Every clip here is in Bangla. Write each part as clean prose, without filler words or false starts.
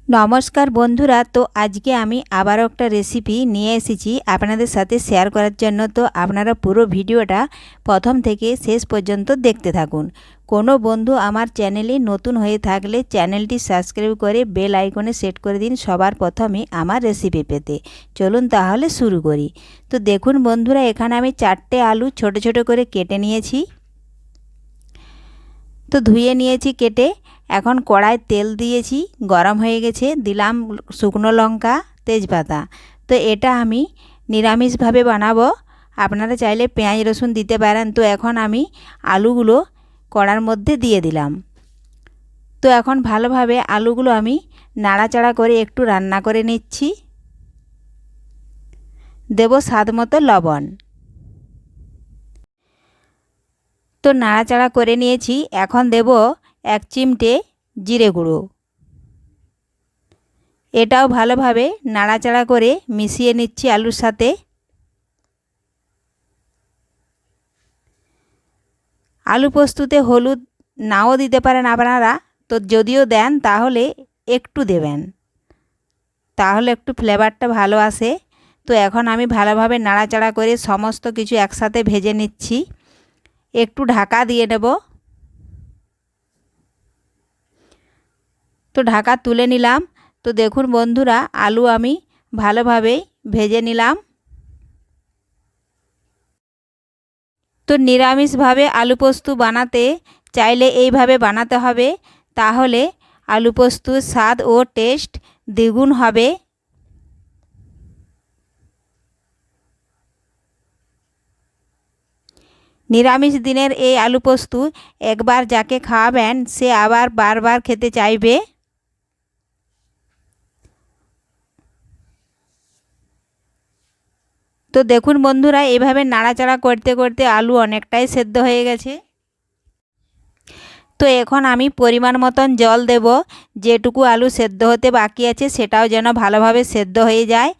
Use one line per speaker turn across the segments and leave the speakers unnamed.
নমস্কার বন্ধুরা, তো আজকে আমি আবারও একটা রেসিপি নিয়ে এসেছি আপনাদের সাথে শেয়ার করার জন্য। তো আপনারা পুরো ভিডিওটা প্রথম থেকে শেষ পর্যন্ত দেখতে থাকুন। কোনো বন্ধু আমার চ্যানেলে নতুন হয়ে থাকলে চ্যানেলটি সাবস্ক্রাইব করে বেল আইকনে সেট করে দিন সবার প্রথমে আমার রেসিপি পেতে। চলুন তাহলে শুরু করি। তো দেখুন বন্ধুরা, এখানে আমি 4টে আলু ছোট ছোট করে কেটে নিয়েছি। তো ধুয়ে নিয়েছি কেটে। এখন কড়ায় তেল দিয়েছি, গরম হয়ে গেছে, দিলাম শুকনো লঙ্কা, তেজপাতা। তো এটা আমি নিরামিষভাবে বানাবো, আপনারা চাইলে পেঁয়াজ রসুন দিতে পারেন। তো এখন আমি আলুগুলো কড়ার মধ্যে দিয়ে দিলাম। তো এখন ভালোভাবে আলুগুলো আমি নাড়াচাড়া করে একটু রান্না করে নিচ্ছি। দেব স্বাদ মতো লবণ। তো নাড়াচাড়া করে নিয়েছি। এখন দেব 1 চিমটে জিরে গুঁড়ো। এটাও ভালোভাবে নাড়াচাড়া করে মিশিয়ে নিচ্ছি আলুর সাথে। আলু পোস্ততে হলুদ নাও দিতে পারেন আপনারা, তো যদিও দেন তাহলে একটু দেবেন, তাহলে একটু ফ্লেভারটা ভালো আসে। তো এখন আমি ভালোভাবে নাড়াচাড়া করে সমস্ত কিছু একসাথে ভেজে নিচ্ছি। একটু ঢাকা দিয়ে নেব। তো ঢাকা তুলে নিলাম। তো দেখুন বন্ধুরা, আলু আমি ভালোভাবে ভেজে নিলাম। তো নিরামিষভাবে আলু পোস্ত বানাতে চাইলে এইভাবে বানাতে হবে, তাহলে আলু পোস্তর স্বাদ ও টেস্ট দ্বিগুণ হবে। নিরামিষ দিনের এই আলু পোস্ত একবার যাকে খাওয়াবেন সে আবার বারবার খেতে চাইবে। তো দেখুন বন্ধুরা, এভাবে নাড়াচাড়া করতে করতে আলু অনেকটাই সেদ্ধ হয়ে গেছে। তো এখন আমি পরিমাণ মতন জল দেব। যেটুকু আলু সেদ্ধ হতে বাকি আছে সেটাও যেন ভালোভাবে সেদ্ধ হয়ে যায়,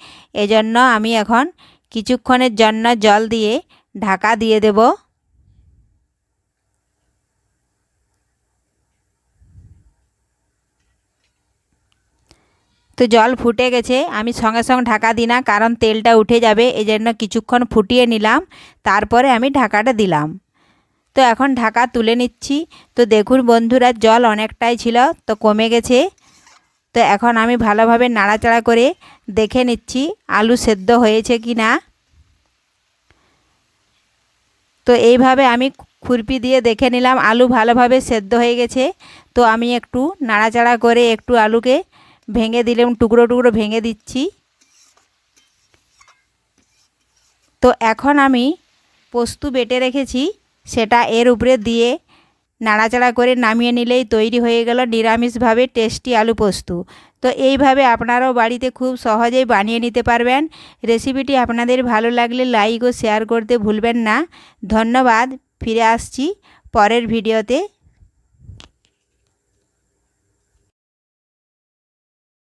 এজন্য আমি এখন কিছুক্ষণের জন্য জল দিয়ে ঢাকা দিয়ে দেব। তো জল ফুটে গেছে, আমি সঙ্গে সঙ্গে ঢাকা দিই না, কারণ তেলটা উঠে যাবে, এজন্য কিছুক্ষণ ফুটিয়ে নিলাম, তারপরে আমি ঢাকাটা দিলাম। তো এখন ঢাকা তুলে নিচ্ছি। তো দেখুন বন্ধুরা, জল অনেকটাই ছিল, তো কমে গেছে। তো এখন আমি ভালোভাবে নাড়াচাড়া করে দেখে নিচ্ছি আলু সেদ্ধ হয়েছে কি না। তো এইভাবে আমি খুরপি দিয়ে দেখে নিলাম আলু ভালোভাবে সেদ্ধ হয়ে গেছে। তো আমি একটু নাড়াচাড়া করে একটু আলুকে ভেঙে দিলাম, টুকরো টুকরো ভেঙে দিচ্ছি। তো এখন আমি পোস্ত বেটে রেখেছি সেটা এর উপরে দিয়ে নাড়াচাড়া করে নামিয়ে নিলেই তৈরি হয়ে গেল নিরামিষভাবে টেস্টি আলু পোস্ত। তো এইভাবে আপনারাও বাড়িতে খুব সহজেই বানিয়ে নিতে পারবেন। রেসিপিটি আপনাদের ভালো লাগলে লাইক ও শেয়ার করতে ভুলবেন না। ধন্যবাদ। ফিরে আসছি পরের ভিডিওতে।